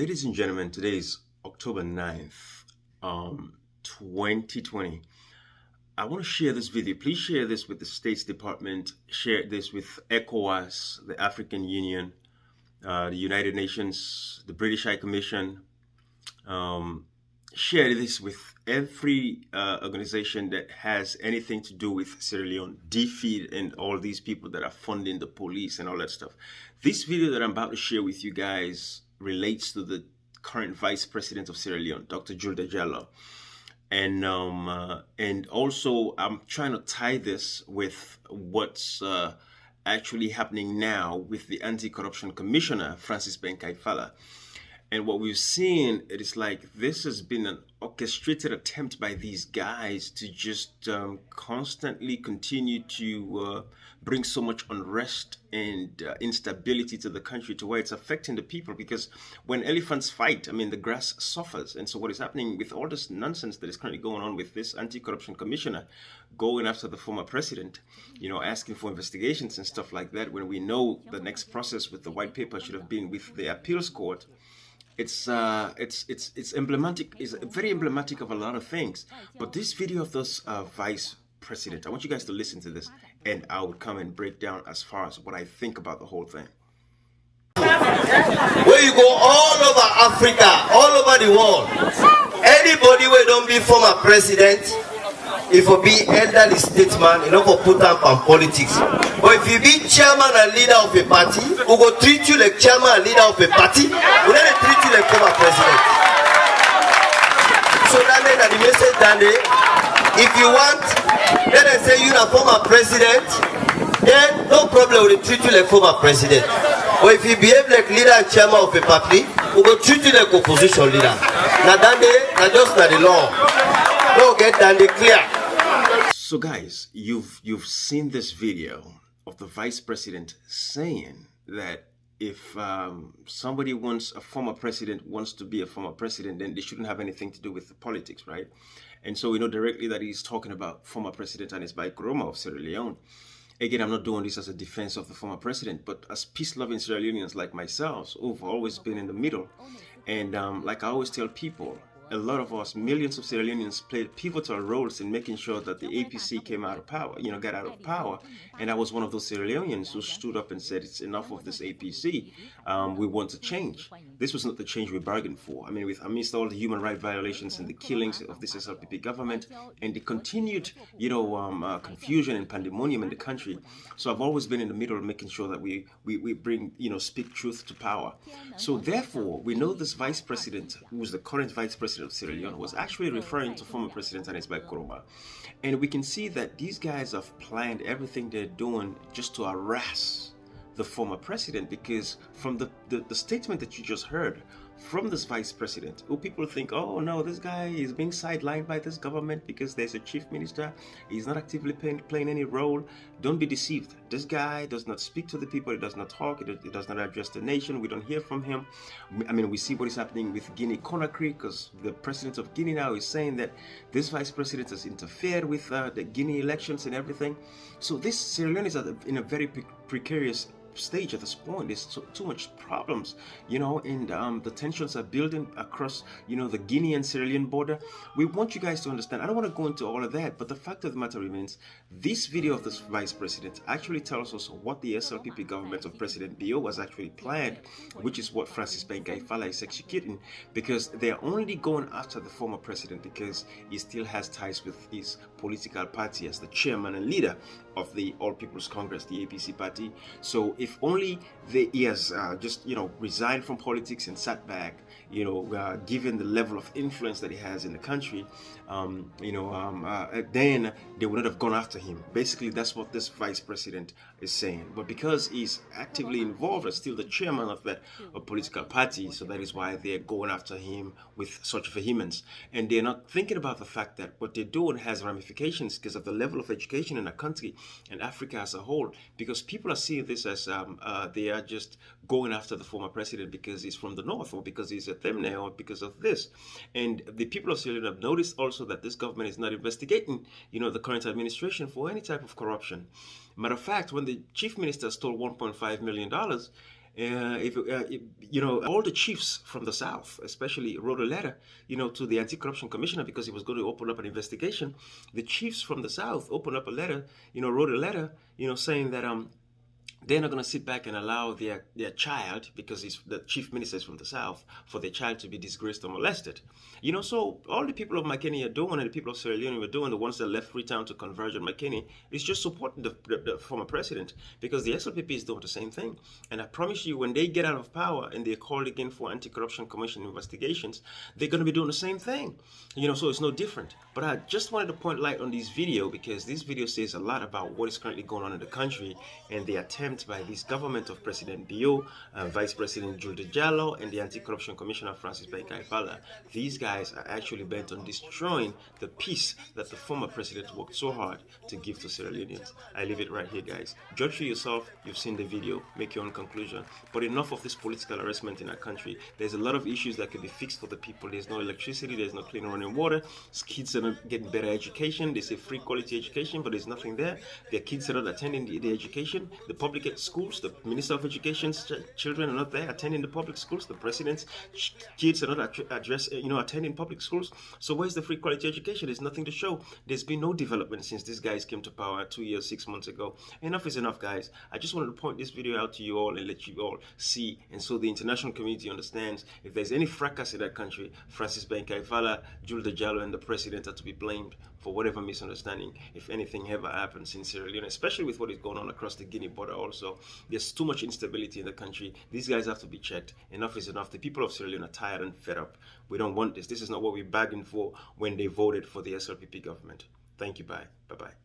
Ladies and gentlemen, today is October 9th, 2020. I want to share this video. Please share this with the States Department, share this with ECOWAS, the African Union, the United Nations, the British High Commission. Share this with every organization that has anything to do with Sierra Leone, defeat, and all these people that are funding the police and all that stuff. This video that I'm about to share with you guys relates to the current Vice President of Sierra Leone, Dr. Jules Diallo. And also I'm trying to tie this with what's actually happening now with the Anti-Corruption Commissioner, Francis Benkaifala. And what we've seen, it is like this has been an orchestrated attempt by these guys to just constantly continue to bring so much unrest and instability to the country, to where it's affecting the people. Because when elephants fight, I mean, the grass suffers. And so what is happening with all this nonsense that is currently going on with this Anti-Corruption Commissioner going after the former president, you know, asking for investigations and stuff like that, when we know the next process with the white paper should have been with the appeals court. It's emblematic. It's very emblematic of a lot of things. But this video of this vice president, I want you guys to listen to this, and I will come and break down as far as what I think about the whole thing. Where you go all over Africa, all over the world, anybody where don't be former president, if you be elderly statesman, you know, for put up on politics. But if you be chairman and leader of a party, who go treat you like chairman and leader of a party, who then treat you like former president. So that the message that if you want, let them say you're a former president, then no problem, will treat you like former president. But if you behave like leader and chairman of a party, who go treat you like opposition leader. Now that now just not the law. Don't get that clear. So guys, you've seen this video of the vice president saying that if somebody wants, a former president wants to be a former president, then they shouldn't have anything to do with the politics, right? And so we know directly that he's talking about former president Anis Nkrumah of Sierra Leone. Again, I'm not doing this as a defense of the former president, but as peace-loving Sierra Leoneans like myself, who've always been in the middle. And like I always tell people, a lot of us, millions of Sierra Leoneans, played pivotal roles in making sure that the APC came out of power, you know, got out of power. And I was one of those Sierra Leoneans who stood up and said, it's enough of this APC. We want to change. This was not the change we bargained for. I mean, amidst all the human rights violations and the killings of this SLPP government and the continued, you know, confusion and pandemonium in the country. So I've always been in the middle of making sure that we bring, you know, speak truth to power. So therefore, we know this vice president, who is the current vice president of Sierra Leone, was actually referring to former President Anis Nkrumah. And we can see that these guys have planned everything they're doing just to harass the former president, because from the statement that you just heard from this vice president, who people think, oh no, this guy is being sidelined by this government because there's a chief minister, he's not actively playing any role. Don't be deceived. This guy does not speak to the people, he does not talk, he does not address the nation. We don't hear from him. I mean, we see what is happening with Guinea-Conakry, because the president of Guinea now is saying that this vice president has interfered with the Guinea elections and everything. So this Sierra Leone is in a very precarious stage at this point. There's too much problems, you know, and the tensions are building across, you know, the Guinea and Sierra Leone border. We want you guys to understand. I don't want to go into all of that, but the fact of the matter remains, this video of this vice president actually tells us what the SLPP government of President Bio was actually planned, which is what Francis Benkaifala is executing, because they're only going after the former president because he still has ties with his political party as the chairman and leader of the All People's Congress, the APC party. So if only he has just, you know, resigned from politics and sat back, you know, given the level of influence that he has in the country, then they would not have gone after him. Basically, that's what this vice president is saying. But because he's actively involved as still the chairman of that political party, so that is why they're going after him with such vehemence. And they're not thinking about the fact that what they're doing has ramifications because of the level of education in the country and Africa as a whole. Because people are seeing this as they are just going after the former president because he's from the north, or because he's a Temne, or because of this. And the people of Sierra Leone have noticed also that this government is not investigating, you know, the current administration for any type of corruption. Matter of fact, when the chief minister stole $1.5 million, All the chiefs from the South, especially, wrote a letter, to the Anti-Corruption Commissioner because he was going to open up an investigation. The chiefs from the South opened up a letter, wrote a letter, saying that they're not going to sit back and allow their child, because he's the chief ministers from the South, for their child to be disgraced or molested. So all the people of McKinney are doing, and the people of Sierra Leone were doing, the ones that left Freetown to converge on McKinney, is just supporting the former president, because the SLPP is doing the same thing. And I promise you, when they get out of power and they're called again for Anti-Corruption Commission investigations, they're going to be doing the same thing. So it's no different. But I just wanted to point light on this video, because this video says a lot about what is currently going on in the country and the attempt by this government of President Bio, Vice President Jules Diallo, and the Anti-Corruption Commissioner Francis Benkai-Fala. These guys are actually bent on destroying the peace that the former president worked so hard to give to Sierra Leoneans. I leave it right here, guys. Judge for yourself. You've seen the video. Make your own conclusion. But enough of this political harassment in our country. There's a lot of issues that can be fixed for the people. There's no electricity. There's no clean running water. Kids are not getting better education. They say free quality education, but there's nothing there. Their kids are not attending the education. The public schools, the Minister of Education's children are not there attending the public schools. The president's kids are not attending public schools. So where's the free quality education? There's nothing to show. There's been no development since these guys came to power 2 years, 6 months ago. Enough is enough, guys. I just wanted to point this video out to you all and let you all see, and so the international community understands, if there's any fracas in that country, Francis Benkai-Fala, Jules Diallo, and the president are to be blamed for whatever misunderstanding, if anything ever happens in Sierra Leone, especially with what is going on across the Guinea border also. There's too much instability in the country. These guys have to be checked. Enough is enough. The people of Sierra Leone are tired and fed up. We don't want this. This is not what we bargained for when they voted for the SLPP government. Thank you. Bye. Bye-bye.